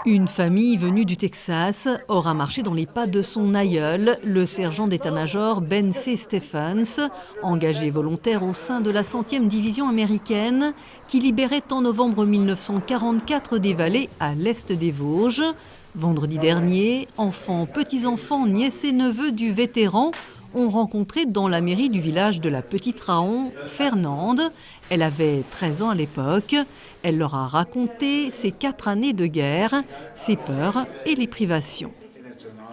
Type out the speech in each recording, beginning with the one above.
Une famille venue du Texas aura marché dans les pas de son aïeul, le sergent d'état-major Ben C. Stephens, engagé volontaire au sein de la 100e division américaine, qui libérait en novembre 1944 des vallées à l'est des Vosges. Vendredi dernier, enfants, petits-enfants, nièces et neveux du vétéran ont rencontré dans la mairie du village de la Petite-Raon Fernande. Elle avait 13 ans à l'époque. Elle leur a raconté ses 4 années de guerre, ses peurs et les privations.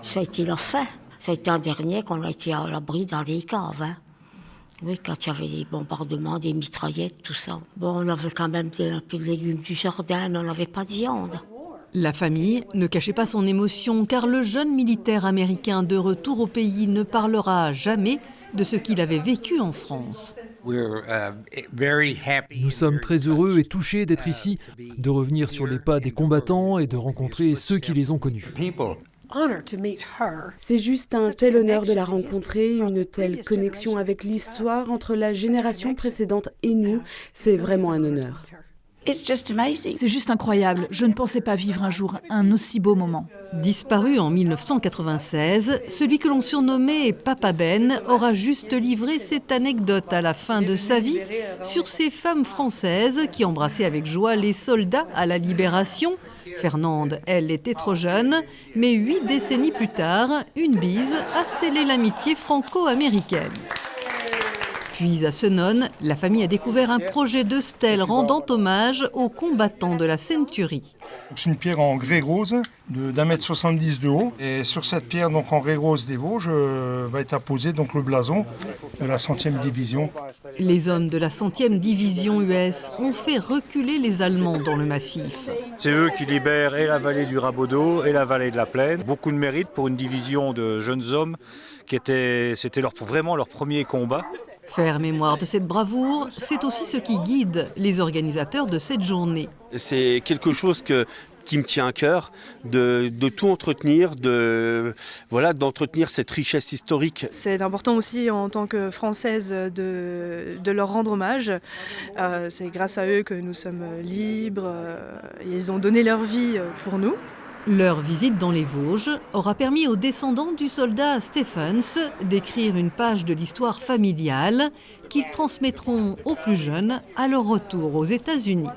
Ça a été la fin. Ça a été un dernier qu'on a été à l'abri dans les caves. Oui, quand il y avait des bombardements, des mitraillettes, tout ça. Bon, on avait quand même un peu de légumes du jardin, mais on n'avait pas de viande. La famille ne cachait pas son émotion car le jeune militaire américain de retour au pays ne parlera jamais de ce qu'il avait vécu en France. Nous sommes très heureux et touchés d'être ici, de revenir sur les pas des combattants et de rencontrer ceux qui les ont connus. C'est juste un tel honneur de la rencontrer, une telle connexion avec l'histoire entre la génération précédente et nous. C'est vraiment un honneur. C'est juste incroyable. Je ne pensais pas vivre un jour un aussi beau moment. Disparu en 1996, celui que l'on surnommait Papa Ben aura juste livré cette anecdote à la fin de sa vie sur ces femmes françaises qui embrassaient avec joie les soldats à la Libération. Fernande, elle, était trop jeune, mais 8 décennies plus tard, une bise a scellé l'amitié franco-américaine. Puis à Senones, la famille a découvert un projet de stèle rendant hommage aux combattants de la Centurie. C'est une pierre en grès rose d'1,70 m de haut. Et sur cette pierre donc en grès rose des Vosges va être apposé donc le blason de la 100e division. Les hommes de la 100e division US ont fait reculer les Allemands dans le massif. C'est eux qui libèrent et la vallée du Rabodeau et la vallée de la Plaine. Beaucoup de mérite pour une division de jeunes hommes c'était vraiment leur premier combat. Faire mémoire de cette bravoure, c'est aussi ce qui guide les organisateurs de cette journée. C'est quelque chose qui me tient à cœur, de tout entretenir, d'entretenir cette richesse historique. C'est important aussi en tant que Française de leur rendre hommage. C'est grâce à eux que nous sommes libres. Ils ont donné leur vie pour nous. Leur visite dans les Vosges aura permis aux descendants du soldat Stephens d'écrire une page de l'histoire familiale qu'ils transmettront aux plus jeunes à leur retour aux États-Unis.